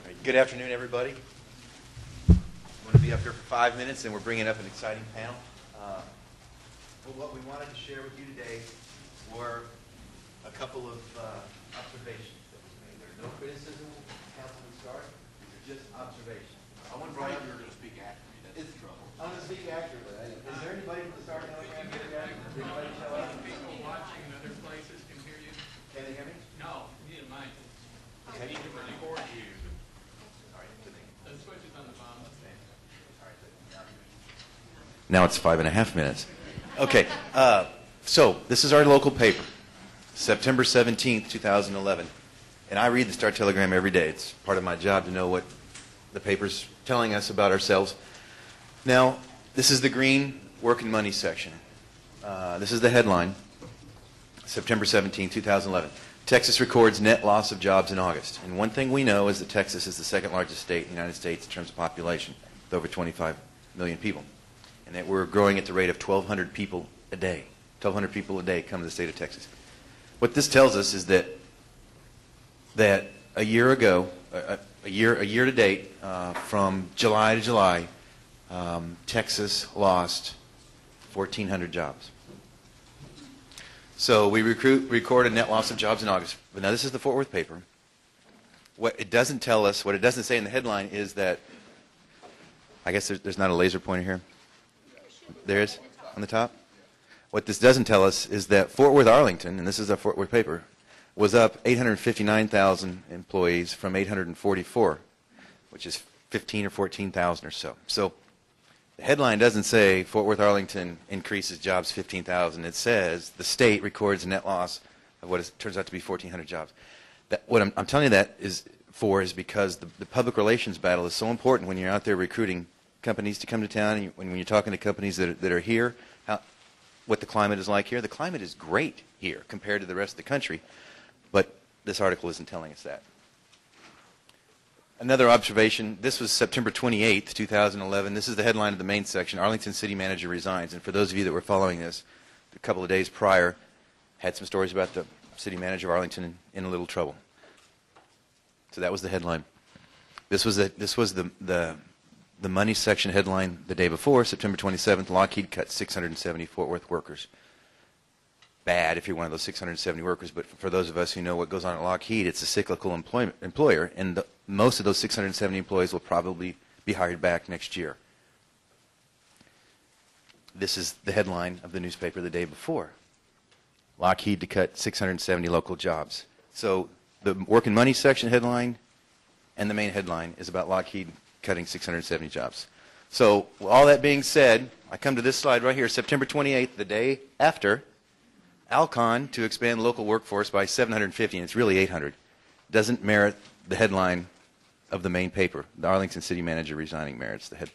Right, good afternoon, everybody. I'm going to be up here for 5 minutes, and we're bringing up an exciting panel. But what we wanted to share with you today were a couple of observations that we made. There's no criticism, Councilman Stark. These are just observations. I want to bring up. You're going to speak accurately. That's the trouble. I'm going to speak accurately. Is there anybody from the Star Telegram here yet? Did anybody show up? People watching in other places can hear you. Can they hear me? No, neither mind. Okay. I need to record you. All right. The switch is on the bottom. Now it's 5.5 minutes. Okay, so this is our local paper, September 17th, 2011. And I read the Star Telegram every day. It's part of my job to know what the paper's telling us about ourselves. Now, this is the green work and money section. This is the headline, September 17th, 2011. Texas records net loss of jobs in August. And one thing we know is that Texas is the second largest state in the United States in terms of population, with over 25 million people. And that we're growing at the rate of 1,200 people a day. 1,200 people a day come to the state of Texas. What this tells us is that a year ago, a year to date, from July to July, Texas lost 1,400 jobs. So we record a net loss of jobs in August. But now this is the Fort Worth paper. What it doesn't tell us, what it doesn't say in the headline is that, I guess there's not a laser pointer here. There is on the top. What this doesn't tell us is that Fort Worth, Arlington, and this is a Fort Worth paper, was up 859,000 employees from 844, which is 15 or 14,000 or so. So the headline doesn't say Fort Worth, Arlington increases jobs 15,000. It says the state records a net loss of what turns out to be 1,400 jobs. What I'm telling you that is because the public relations battle is so important when you're out there recruiting companies to come to town, and when you're talking to companies that are here, what the climate is like here. The climate is great here compared to the rest of the country, but this article isn't telling us that. Another observation, this was September 28th, 2011. This is the headline of the main section, Arlington City Manager resigns. And for those of you that were following this, a couple of days prior, had some stories about the city manager of Arlington in a little trouble. So that was the headline. This was the money section headline the day before, September 27th, Lockheed cut 670 Fort Worth workers. Bad if you're one of those 670 workers, but for those of us who know what goes on at Lockheed, it's a cyclical employer, and most of those 670 employees will probably be hired back next year. This is the headline of the newspaper the day before. Lockheed to cut 670 local jobs. So the work and money section headline and the main headline is about Lockheed cutting 670 jobs. So all that being said, I come to this slide right here, September 28th, the day after, Alcon to expand local workforce by 750, and it's really 800. Doesn't merit the headline of the main paper. The Arlington City Manager resigning merits the head.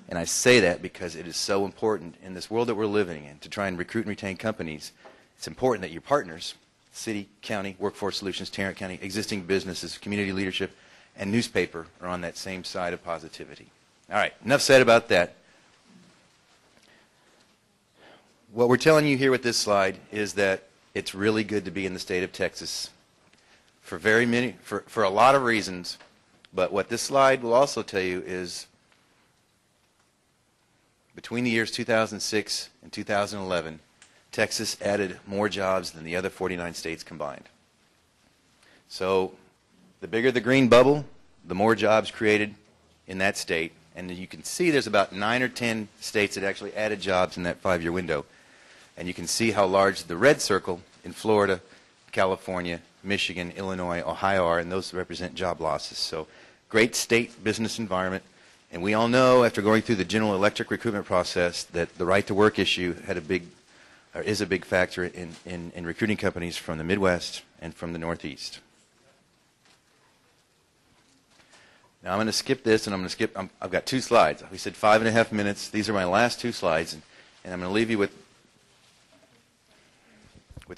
And I say that because it is so important in this world that we're living in to try and recruit and retain companies. It's important that your partners, city, county, workforce solutions, Tarrant County, existing businesses, community leadership, and newspaper are on that same side of positivity. All right, enough said about that. What we're telling you here with this slide is that it's really good to be in the state of Texas for a lot of reasons. But what this slide will also tell you is between the years 2006 and 2011, Texas added more jobs than the other 49 states combined. So the bigger the green bubble, the more jobs created in that state. And you can see there's about 9 or 10 states that actually added jobs in that 5-year window. And you can see how large the red circle in Florida, California, Michigan, Illinois, Ohio are, and those represent job losses. So great state business environment. And we all know after going through the General Electric recruitment process that the right to work issue is a big factor in recruiting companies from the Midwest and from the Northeast. Now I'm going to skip this, and I've got 2 slides. We said 5.5 minutes. These are my last 2 slides, and I'm going to leave you with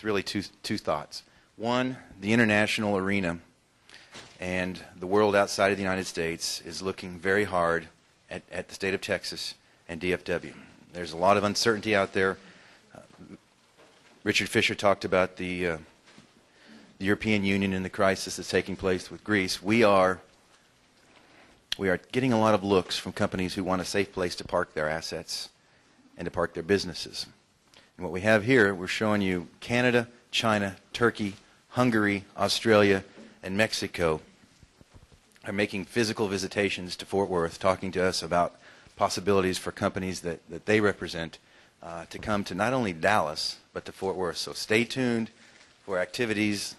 really two thoughts. One, the international arena and the world outside of the United States is looking very hard at the state of Texas and DFW. There's a lot of uncertainty out there. Richard Fisher talked about the European Union and the crisis that's taking place with Greece. We are we are getting a lot of looks from companies who want a safe place to park their assets and to park their businesses. And what we have here, we're showing you Canada, China, Turkey, Hungary, Australia, and Mexico are making physical visitations to Fort Worth, talking to us about possibilities for companies that they represent to come to not only Dallas, but to Fort Worth. So stay tuned for activities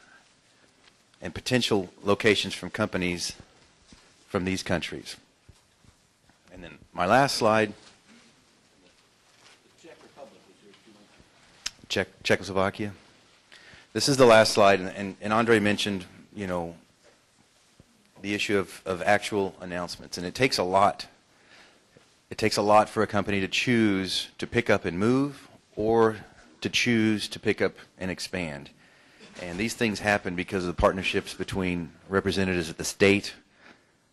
and potential locations from companies from these countries. And then my last slide, The Czech Republic was here 2 months ago. Czechoslovakia. This is the last slide, and Andre mentioned, you know, the issue of actual announcements, and it takes a lot. It takes a lot for a company to choose to pick up and move, or to choose to pick up and expand. And these things happen because of the partnerships between representatives at the state,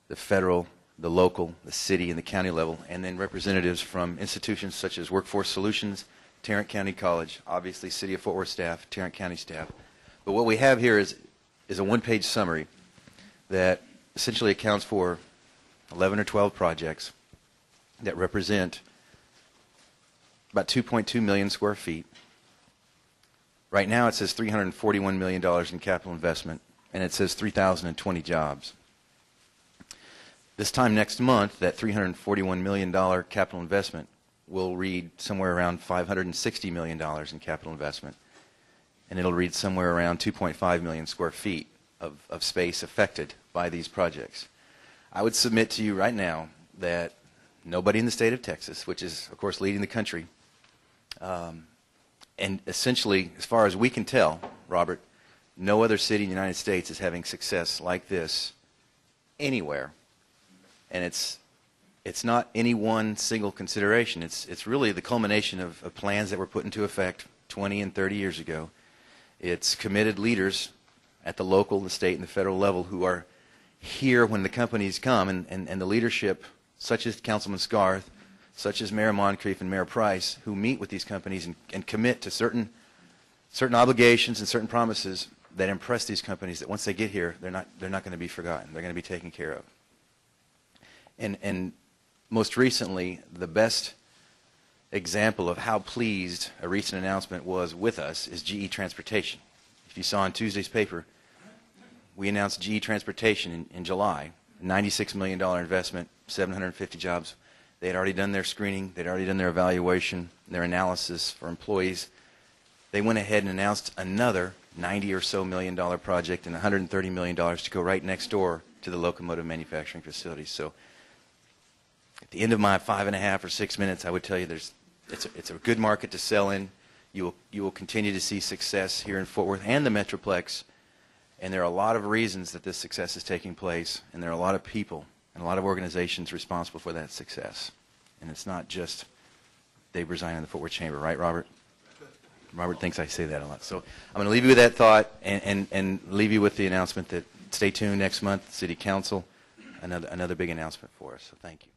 the federal, the local, the city, and the county level, and then representatives from institutions such as Workforce Solutions, Tarrant County College, obviously City of Fort Worth staff, Tarrant County staff. But what we have here is a one-page summary that essentially accounts for 11 or 12 projects that represent about 2.2 million square feet. Right now it says $341 million in capital investment, and it says 3,020 jobs. This time next month, that $341 million capital investment will read somewhere around $560 million in capital investment, and it'll read somewhere around 2.5 million square feet of space affected by these projects. I would submit to you right now that nobody in the state of Texas, which is, of course, leading the country, and essentially, as far as we can tell, Robert, no other city in the United States is having success like this anywhere. And it's not any one single consideration. It's really the culmination of plans that were put into effect 20 and 30 years ago. It's committed leaders at the local, the state, and the federal level who are here when the companies come, and the leadership, such as Councilman Scarth, such as Mayor Moncrief and Mayor Price, who meet with these companies and commit to certain obligations and certain promises that impress these companies that once they get here, they're not going to be forgotten. They're going to be taken care of. And most recently, the best example of how pleased a recent announcement was with us is GE Transportation. If you saw in Tuesday's paper, we announced GE Transportation in July, $96 million investment, 750 jobs. They had already done their screening. They'd already done their evaluation, their analysis for employees. They went ahead and announced another $90 or so million project and $130 million to go right next door to the locomotive manufacturing facilities. So at the end of my 5.5 or 6 minutes, I would tell you it's a good market to sell in. You will continue to see success here in Fort Worth and the Metroplex, and there are a lot of reasons that this success is taking place, and there are a lot of people and a lot of organizations responsible for that success. And it's not just Dave Berzina and the Fort Worth Chamber, right, Robert? Robert thinks I say that a lot. So I'm going to leave you with that thought and leave you with the announcement that stay tuned next month, City Council, another big announcement for us. So thank you.